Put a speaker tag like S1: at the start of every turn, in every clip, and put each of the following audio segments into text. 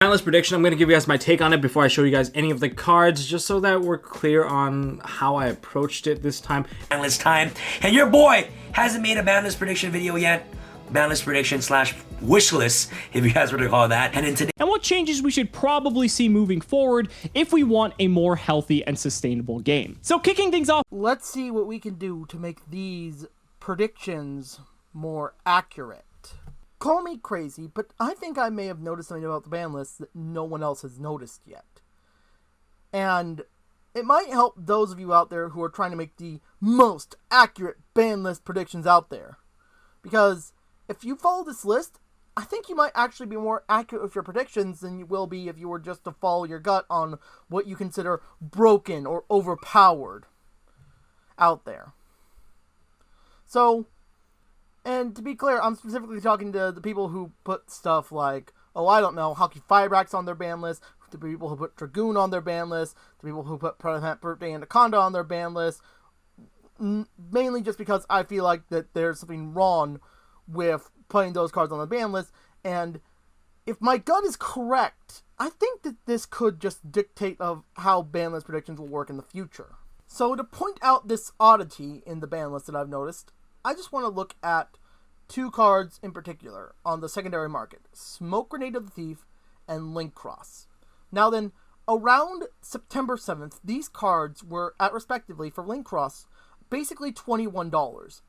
S1: Analyst prediction, I'm going to give you guys my take on it before I show you guys any of the cards, just so that we're clear on how I approached it this time.
S2: Banlist time, and your boy hasn't made a banlist prediction video yet. Banlist prediction slash wishlist, if you guys were to call that.
S3: And what changes we should probably see moving forward if we want a more healthy and sustainable game. So kicking things off,
S4: let's see what we can do to make these predictions more accurate. Call me crazy, but I think I may have noticed something about the ban list that no one else has noticed yet. And it might help those of you out there who are trying to make the most accurate ban list predictions out there. Because if you follow this list, I think you might actually be more accurate with your predictions than you will be if you were just to follow your gut on what you consider broken or overpowered out there. So, and to be clear, I'm specifically talking to the people who put stuff like, oh, I don't know, Hockey Firebrax on their ban list, to people who put Dragoon on their ban list, to people who put President Birthday Anaconda on their ban list, mainly just because I feel like that there's something wrong with putting those cards on the ban list, and if my gut is correct, I think that this could just dictate of how ban list predictions will work in the future. So to point out this oddity in the ban list that I've noticed, I just want to look at two cards in particular on the secondary market, Smoke Grenade of the Thief and Link Cross. Now then, around September 7th, these cards were at respectively, for Link Cross, basically $21.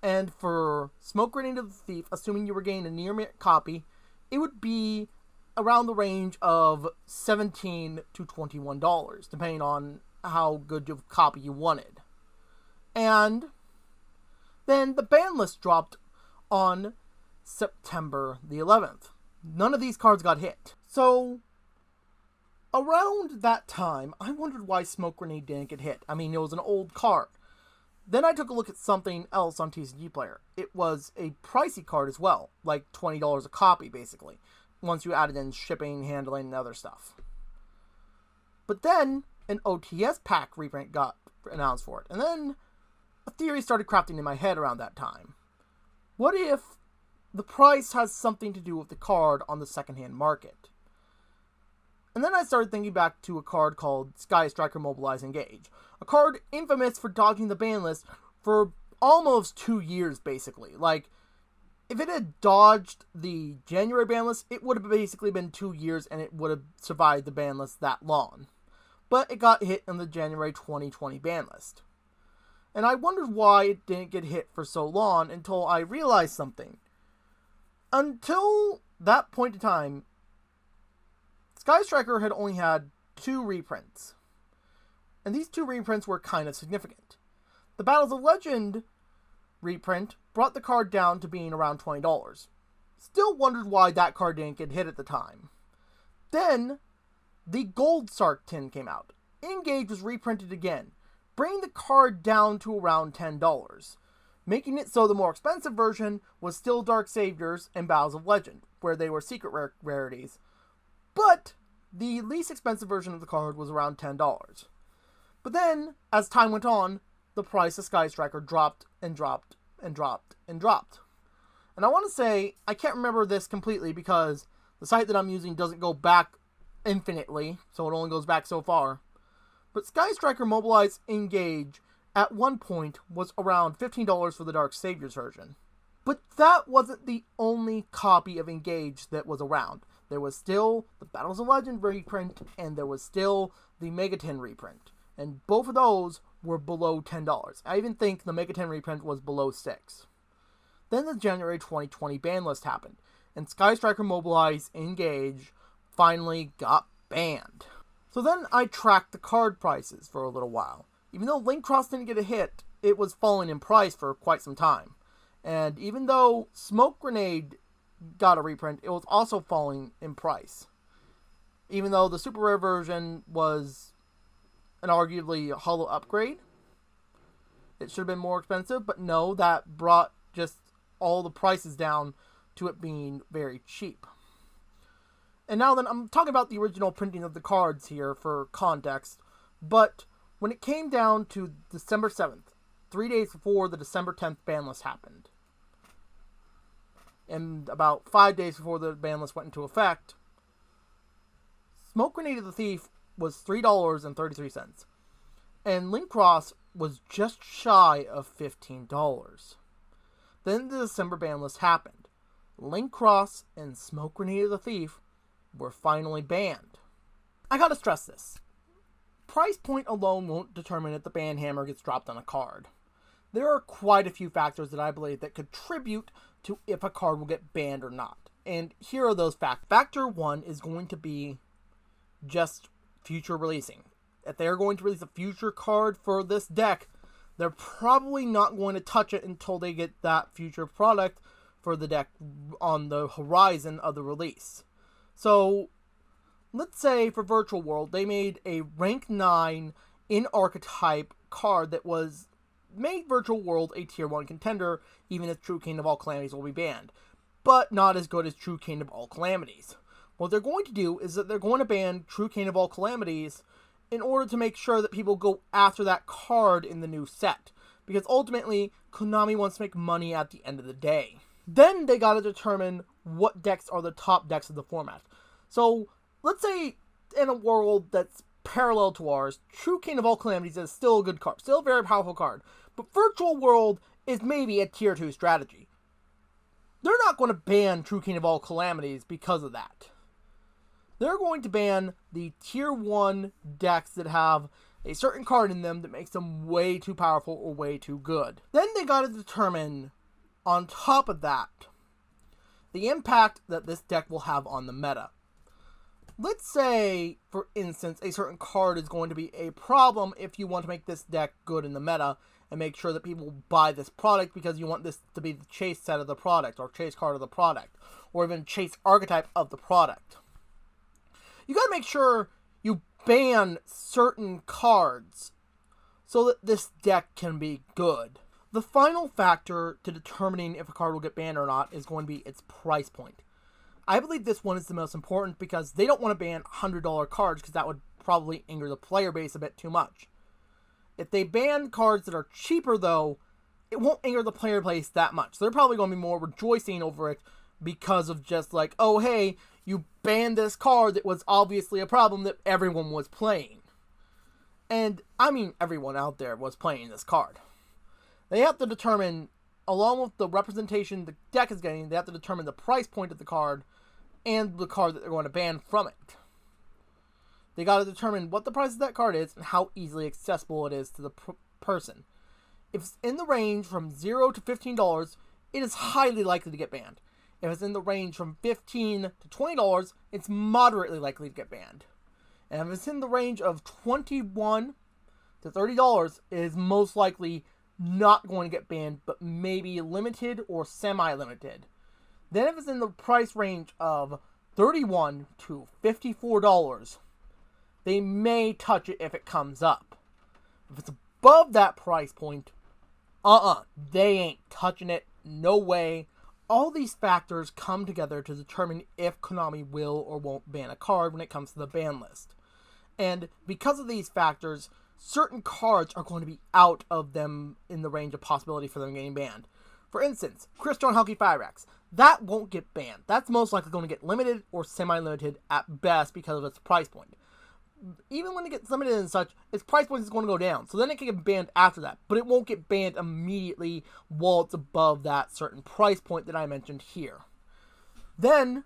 S4: And for Smoke Grenade of the Thief, assuming you were getting a near-mint copy, it would be around the range of $17 to $21, depending on how good of a copy you wanted. And then the ban list dropped on September the 11th. None of these cards got hit. So, around that time, I wondered why Smoke Grenade didn't get hit. I mean, it was an old card. Then I took a look at something else on TCG Player. It was a pricey card as well, like $20 a copy, basically, once you added in shipping, handling, and other stuff. But then, an OTS pack reprint got announced for it, and then a theory started crafting in my head around that time. What if the price has something to do with the card on the secondhand market? And then I started thinking back to a card called Skystriker Mobilize Engage. A card infamous for dodging the ban list for almost 2 years, basically. Like, if it had dodged the January ban list, it would have basically been 2 years and it would have survived the ban list that long. But it got hit in the January 2020 ban list. And I wondered why it didn't get hit for so long until I realized something. Until that point in time, Skystriker had only had 2 reprints. And these 2 reprints were kind of significant. The Battles of Legend reprint brought the card down to being around $20. Still wondered why that card didn't get hit at the time. Then, the Gold Sark tin came out. Engage was reprinted again, bringing the card down to around $10, making it so the more expensive version was still Dark Saviors and Battles of Legend, where they were secret rarities. But the least expensive version of the card was around $10. But then, as time went on, the price of Skystriker dropped and dropped and dropped and dropped. And I want to say, I can't remember this completely because the site that I'm using doesn't go back infinitely, so it only goes back so far. But Skystriker Mobilize Engage at one point was around $15 for the Dark Saviors version. But that wasn't the only copy of Engage that was around. There was still the Battles of Legend reprint, and there was still the Megaton reprint. And both of those were below $10. I even think the Megaton reprint was below $6. Then the January 2020 ban list happened, and Skystriker Mobilize Engage finally got banned. So then I tracked the card prices for a little while. Even though Link Cross didn't get a hit, it was falling in price for quite some time. And even though Smoke Grenade got a reprint, it was also falling in price. Even though the super rare version was an arguably hollow upgrade, it should have been more expensive, but no, that brought just all the prices down to it being very cheap. And now then, I'm talking about the original printing of the cards here for context, but when it came down to December 7th, 3 days before the December 10th ban list happened, and about 5 days before the ban list went into effect, Smoke Grenade of the Thief was $3.33. And Link Cross was just shy of $15. Then the December ban list happened. Link Cross and Smoke Grenade of the Thief were finally banned. I gotta stress this. Price point alone won't determine if the ban hammer gets dropped on a card. There are quite a few factors that I believe that contribute to if a card will get banned or not. And here are those factors. Factor 1 is going to be just future releasing. If they're going to release a future card for this deck, they're probably not going to touch it until they get that future product for the deck on the horizon of the release. So, let's say for Virtual World, they made a rank 9 in archetype card that made Virtual World a tier 1 contender, even if True King of All Calamities will be banned, but not as good as True King of All Calamities. What they're going to do is that they're going to ban True King of All Calamities in order to make sure that people go after that card in the new set, because ultimately, Konami wants to make money at the end of the day. Then they gotta determine what decks are the top decks of the format. So, let's say in a world that's parallel to ours, True King of All Calamities is still a good card, still a very powerful card, but Virtual World is maybe a tier 2 strategy. They're not going to ban True King of All Calamities because of that. They're going to ban the tier 1 decks that have a certain card in them that makes them way too powerful or way too good. Then they gotta determine, on top of that, the impact that this deck will have on the meta. Let's say, for instance, a certain card is going to be a problem if you want to make this deck good in the meta and make sure that people buy this product because you want this to be the chase set of the product or chase card of the product or even chase archetype of the product. You gotta make sure you ban certain cards so that this deck can be good. The final factor to determining if a card will get banned or not is going to be its price point. I believe this one is the most important because they don't want to ban $100 cards because that would probably anger the player base a bit too much. If they ban cards that are cheaper though, it won't anger the player base that much. So they're probably going to be more rejoicing over it because of just like, oh hey, you banned this card that was obviously a problem that everyone was playing. And I mean everyone out there was playing this card. They have to determine, along with the representation the deck is getting, they have to determine the price point of the card and the card that they're going to ban from it. They got to determine what the price of that card is and how easily accessible it is to the person. If it's in the range from $0 to $15, it is highly likely to get banned. If it's in the range from $15 to $20, it's moderately likely to get banned. And if it's in the range of $21 to $30, it is most likely not going to get banned, but maybe limited or semi-limited. Then if it's in the price range of $31 to $54, they may touch it if it comes up. If it's above that price point, they ain't touching it, no way. All these factors come together to determine if Konami will or won't ban a card when it comes to the ban list. And because of these factors, certain cards are going to be out of them in the range of possibility for them getting banned. For instance, Crystal and Hulky Fyrax. That won't get banned. That's most likely going to get limited or semi-limited at best because of its price point. Even when it gets limited and such, its price point is going to go down. So then it can get banned after that. But it won't get banned immediately while it's above that certain price point that I mentioned here. Then,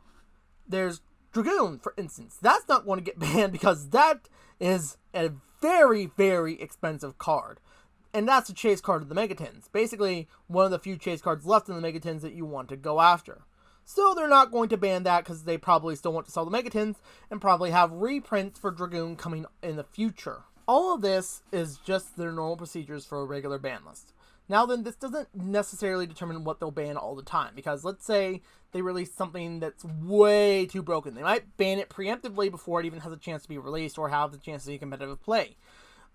S4: there's Dragoon, for instance. That's not going to get banned because that is a very, very expensive card. And that's a chase card of the Megatins. Basically, one of the few chase cards left in the Megatins that you want to go after. So they're not going to ban that because they probably still want to sell the Megatins and probably have reprints for Dragoon coming in the future. All of this is just their normal procedures for a regular ban list. Now then, this doesn't necessarily determine what they'll ban all the time, because let's say they release something that's way too broken. They might ban it preemptively before it even has a chance to be released or have the chance to see competitive play.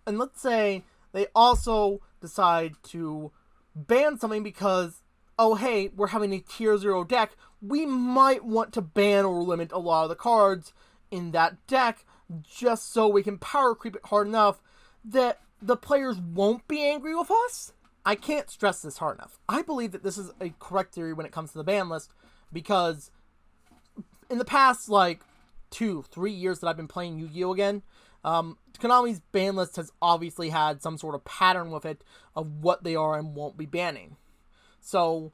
S4: And let's say they also decide to ban something because, oh hey, we're having a tier 0 deck, we might want to ban or limit a lot of the cards in that deck just so we can power creep it hard enough that the players won't be angry with us. I can't stress this hard enough. I believe that this is a correct theory when it comes to the ban list because in the past, 10 2-3 years that I've been playing Yu-Gi-Oh again, Konami's ban list has obviously had some sort of pattern with it of what they are and won't be banning. So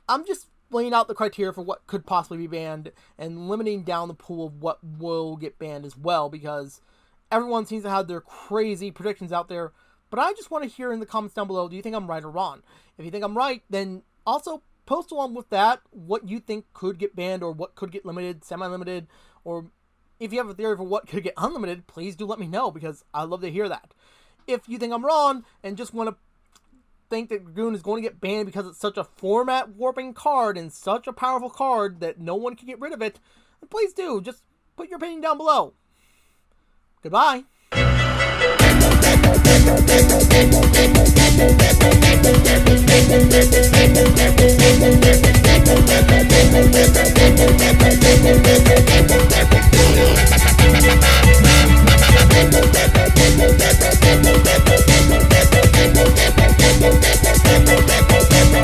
S4: I'm just laying out the criteria for what could possibly be banned and limiting down the pool of what will get banned as well, because everyone seems to have their crazy predictions out there. But I just want to hear in the comments down below, do you think I'm right or wrong? If you think I'm right, then also post along with that what you think could get banned or what could get limited, semi-limited, or if you have a theory for what could get unlimited, please do let me know, because I'd love to hear that. If you think I'm wrong and just want to think that Dragoon is going to get banned because it's such a format warping card and such a powerful card that no one can get rid of it, then please do. Just put your opinion down below. Goodbye.
S5: Yeah.